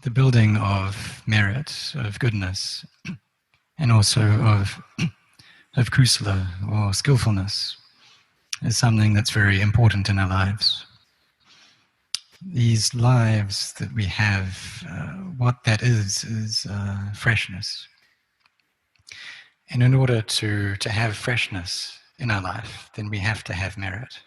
the building of merit, of goodness, and also of kusala, or skillfulness, is something that's very important in our lives. These lives that we have, what that is freshness. And in order to have freshness in our life, then we have to have merit.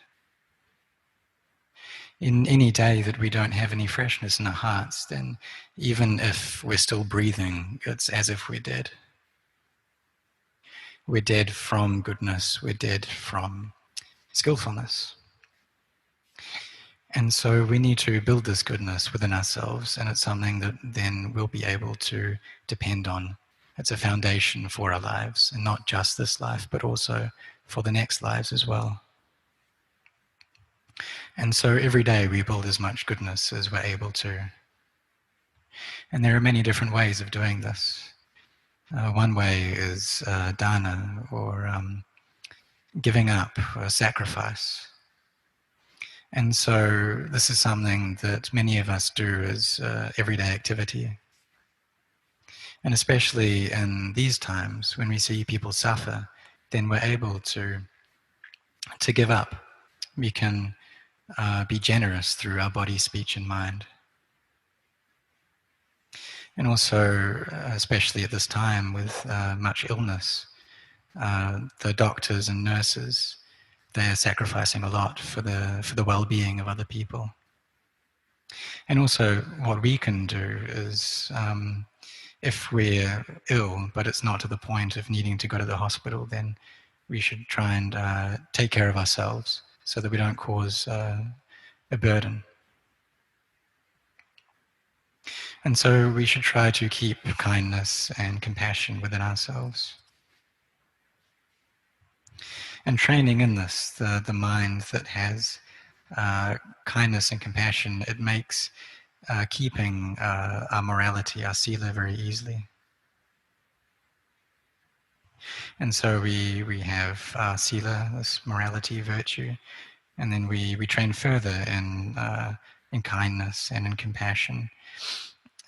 In any day that we don't have any freshness in our hearts, then even if we're still breathing, it's as if we're dead. We're dead from goodness, we're dead from skillfulness. And so we need to build this goodness within ourselves, and it's something that then we'll be able to depend on. It's a foundation for our lives, and not just this life, but also for the next lives as well. And so every day we build as much goodness as we're able to. And there are many different ways of doing this. One way is dana, or giving up, or sacrifice. And so this is something that many of us do as everyday activity. And especially in these times when we see people suffer, then we're able to give up. We can be generous through our body, speech, and mind. And also, especially at this time with much illness, the doctors and nurses, they're sacrificing a lot for the well-being of other people. And also, what we can do is, if we're ill, but it's not to the point of needing to go to the hospital, then we should try and take care of ourselves so that we don't cause a burden. And so we should try to keep kindness and compassion within ourselves. And training in this, the mind that has kindness and compassion, it makes keeping our morality, our sila, very easily. And so we have sila, this morality, virtue, and then we train further in kindness and in compassion,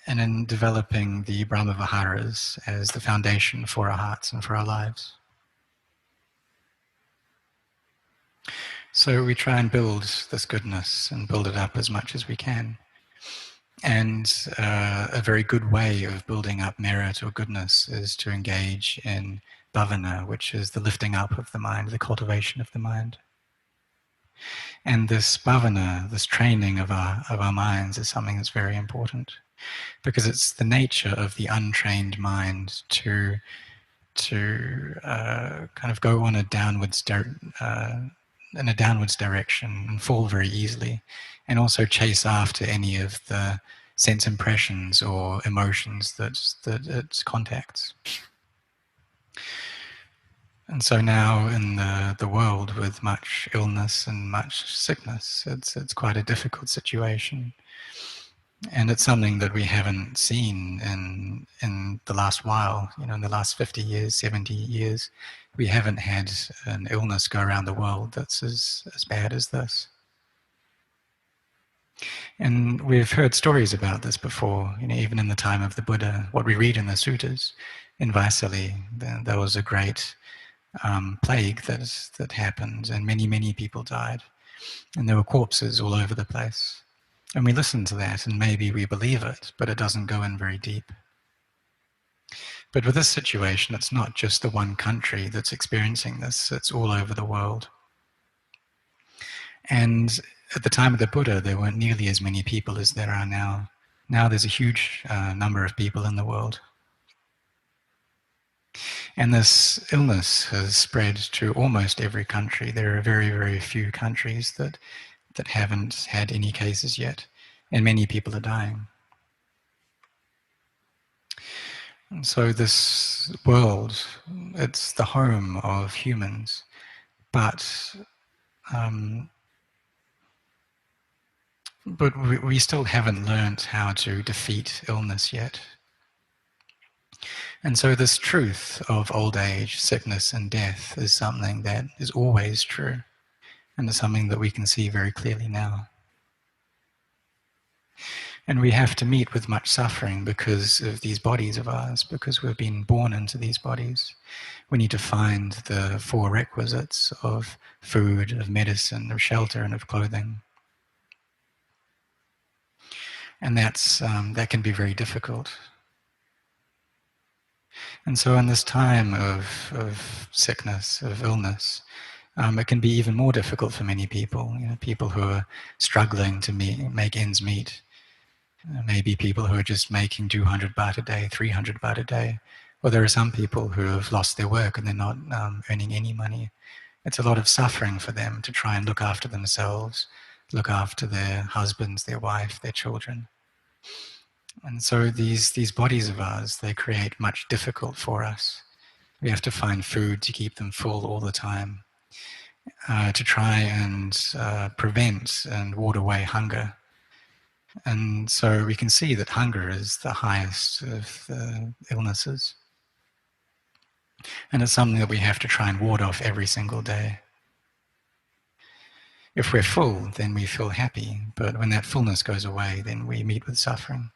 and in developing the Brahma Viharas as the foundation for our hearts and for our lives. So we try and build this goodness and build it up as much as we can. And a very good way of building up merit or goodness is to engage in Bhavana, which is the lifting up of the mind, the cultivation of the mind. And this Bhavana, this training of our minds, is something that's very important, because it's the nature of the untrained mind to kind of go on a downwards in a downwards direction and fall very easily, and also chase after any of the sense impressions or emotions that it contacts. And so now in the world, with much illness and much sickness, it's quite a difficult situation. And it's something that we haven't seen in the last while. In the last 50 years, 70 years, we haven't had an illness go around the world that's as bad as this. And we've heard stories about this before, even in the time of the Buddha. What we read in the suttas, in Vaisali, there was a great plague that happened, and many people died. And there were corpses all over the place. And we listen to that, and maybe we believe it, but it doesn't go in very deep. But with this situation, it's not just the one country that's experiencing this, it's all over the world. And at the time of the Buddha, there weren't nearly as many people as there are now. Now there's a huge number of people in the world. And this illness has spread to almost every country. There are very, very few countries that haven't had any cases yet, and many people are dying. And so this world, it's the home of humans, but we still haven't learnt how to defeat illness yet. And so this truth of old age, sickness, and death is something that is always true, and it's something that we can see very clearly now. And we have to meet with much suffering because of these bodies of ours, because we've been born into these bodies. We need to find the four requisites of food, of medicine, of shelter, and of clothing. And that can be very difficult. And so in this time of sickness, of illness, it can be even more difficult for many people. People who are struggling to make ends meet. Maybe people who are just making 200 baht a day, 300 baht a day. Or there are some people who have lost their work and they're not earning any money. It's a lot of suffering for them to try and look after themselves, look after their husbands, their wife, their children. And so these bodies of ours, they create much difficult for us. We have to find food to keep them full all the time, to try and prevent and ward away hunger. And so we can see that hunger is the highest of the illnesses. And it's something that we have to try and ward off every single day. If we're full, then we feel happy. But when that fullness goes away, then we meet with suffering.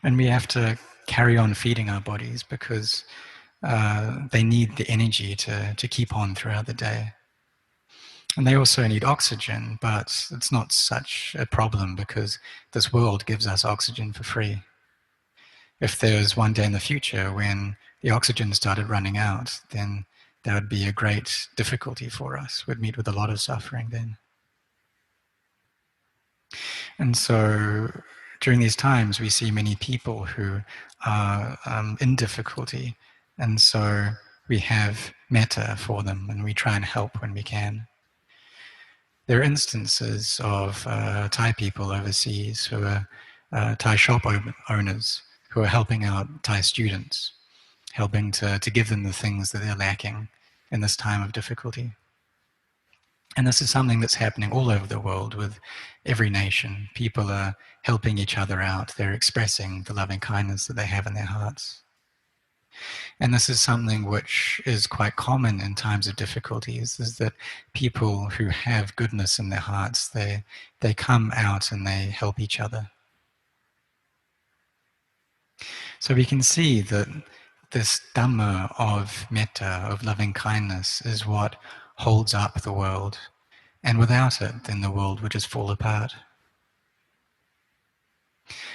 And we have to carry on feeding our bodies because they need the energy to keep on throughout the day. And they also need oxygen, but it's not such a problem because this world gives us oxygen for free. If there's one day in the future when the oxygen started running out, then that would be a great difficulty for us. We'd meet with a lot of suffering then. And so during these times, we see many people who are in difficulty. And so we have metta for them and we try and help when we can. There are instances of Thai people overseas who are Thai shop owners who are helping out Thai students, helping to give them the things that they're lacking in this time of difficulty. And this is something that's happening all over the world with every nation. People are helping each other out. They're expressing the loving kindness that they have in their hearts. And this is something which is quite common in times of difficulties, is that people who have goodness in their hearts, they come out and they help each other. So we can see that this Dhamma of metta, of loving kindness, is what holds up the world. And without it, then the world would just fall apart.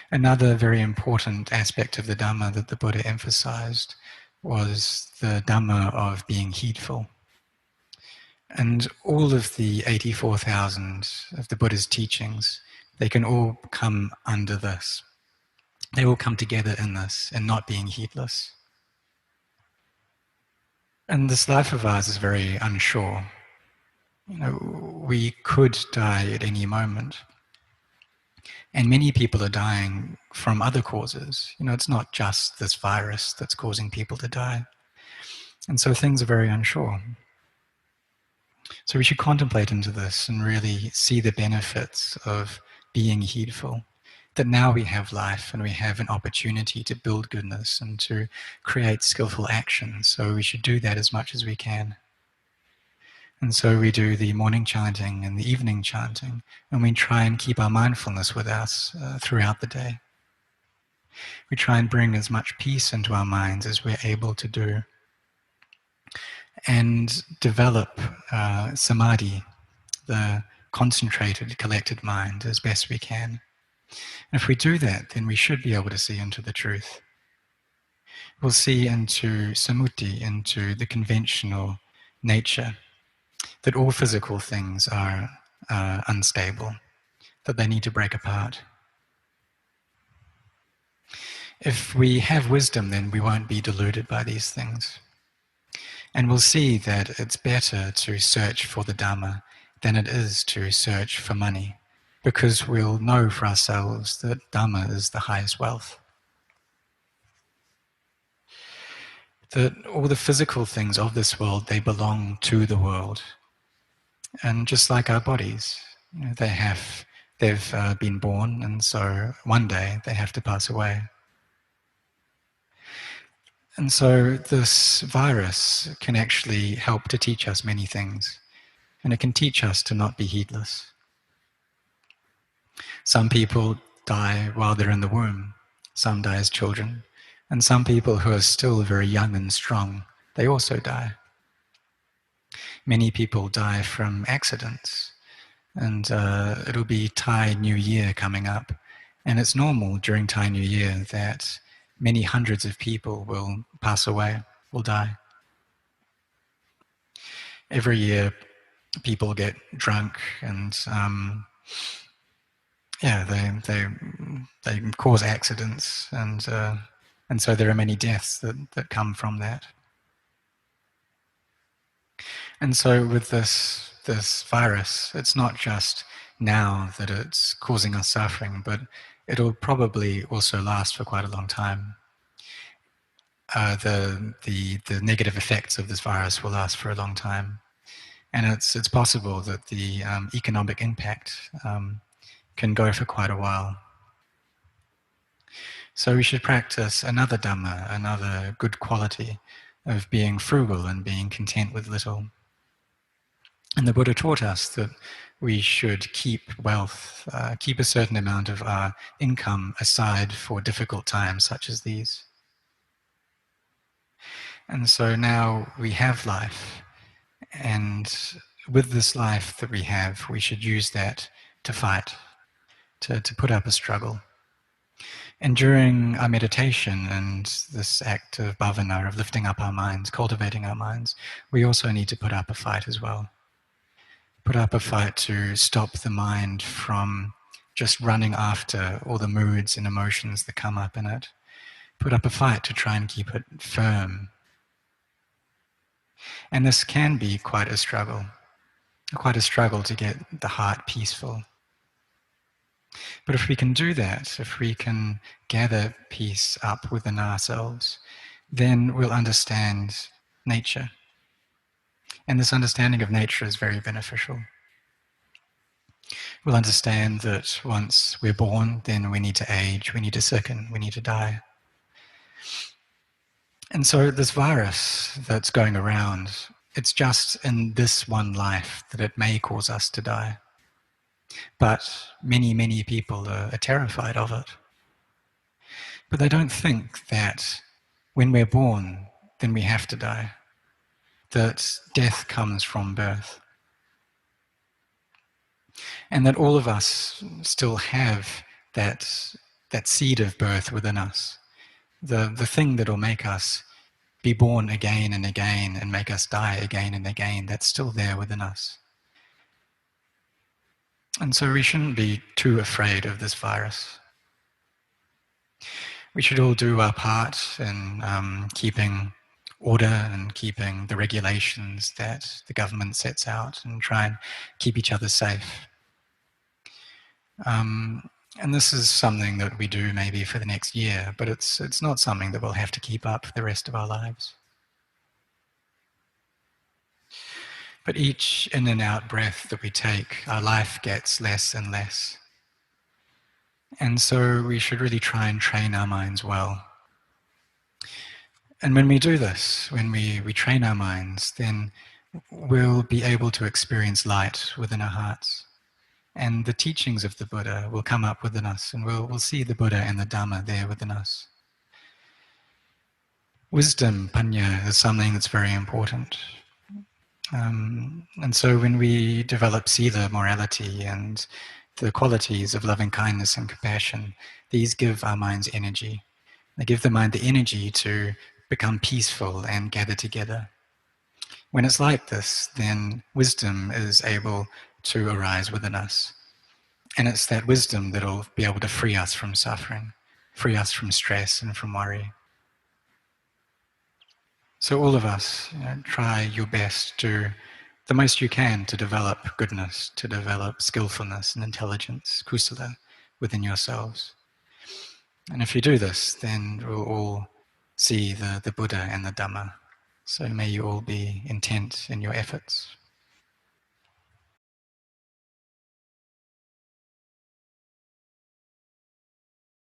Another very important aspect of the Dhamma that the Buddha emphasized was the Dhamma of being heedful. And all of the 84,000 of the Buddha's teachings, they can all come under this. They all come together in this, in not being heedless. And this life of ours is very unsure. We could die at any moment. And many people are dying from other causes. It's not just this virus that's causing people to die. And so things are very unsure. So we should contemplate into this and really see the benefits of being heedful. That now we have life and we have an opportunity to build goodness and to create skillful action. So we should do that as much as we can. And so we do the morning chanting and the evening chanting, and we try and keep our mindfulness with us throughout the day. We try and bring as much peace into our minds as we're able to do, and develop samadhi, the concentrated, collected mind, as best we can. And if we do that, then we should be able to see into the truth. We'll see into samuti, into the conventional nature, that all physical things are unstable, that they need to break apart. If we have wisdom, then we won't be deluded by these things. And we'll see that it's better to search for the Dhamma than it is to search for money, because we'll know for ourselves that Dhamma is the highest wealth. That all the physical things of this world, they belong to the world. And just like our bodies, they've been born, and so one day they have to pass away. And so this virus can actually help to teach us many things. And it can teach us to not be heedless. Some people die while they're in the womb. Some die as children. And some people who are still very young and strong, they also die. Many people die from accidents. And it'll be Thai New Year coming up. And it's normal during Thai New Year that many hundreds of people will pass away, will die. Every year, people get drunk and they cause accidents, and so there are many deaths that come from that. And so with this virus, it's not just now that it's causing us suffering, but it'll probably also last for quite a long time. The negative effects of this virus will last for a long time, and it's possible that the economic impact can go for quite a while. So we should practice another Dhamma, another good quality of being frugal and being content with little. And the Buddha taught us that we should keep wealth, keep a certain amount of our income aside for difficult times such as these. And so now we have life, and with this life that we have, we should use that to fight, to put up a struggle. And during our meditation and this act of bhavana, of lifting up our minds, cultivating our minds, we also need to put up a fight as well. Put up a fight to stop the mind from just running after all the moods and emotions that come up in it. Put up a fight to try and keep it firm. And this can be quite a struggle to get the heart peaceful. But if we can do that, if we can gather peace up within ourselves, then we'll understand nature. And this understanding of nature is very beneficial. We'll understand that once we're born, then we need to age, we need to sicken, we need to die. And so this virus that's going around, it's just in this one life that it may cause us to die. But many, many people are terrified of it. But they don't think that when we're born, then we have to die. That death comes from birth. And that all of us still have that seed of birth within us. The thing that will make us be born again and again and make us die again and again, that's still there within us. And so we shouldn't be too afraid of this virus. We should all do our part in keeping order and keeping the regulations that the government sets out, and try and keep each other safe. And this is something that we do maybe for the next year, but it's not something that we'll have to keep up for the rest of our lives. But each in and out breath that we take, our life gets less and less. And so we should really try and train our minds well. And when we do this, when we train our minds, then we'll be able to experience light within our hearts. And the teachings of the Buddha will come up within us, and we'll see the Buddha and the Dhamma there within us. Wisdom, panya, is something that's very important. And so when we develop sila, morality, and the qualities of loving kindness and compassion, these give our minds energy. They give the mind the energy to become peaceful and gather together. When it's like this, then wisdom is able to arise within us. And it's that wisdom that'll be able to free us from suffering, free us from stress and from worry. So all of us, try your best, do the most you can to develop goodness, to develop skillfulness and intelligence, kusala, within yourselves. And if you do this, then we'll all see the Buddha and the Dhamma. So may you all be intent in your efforts.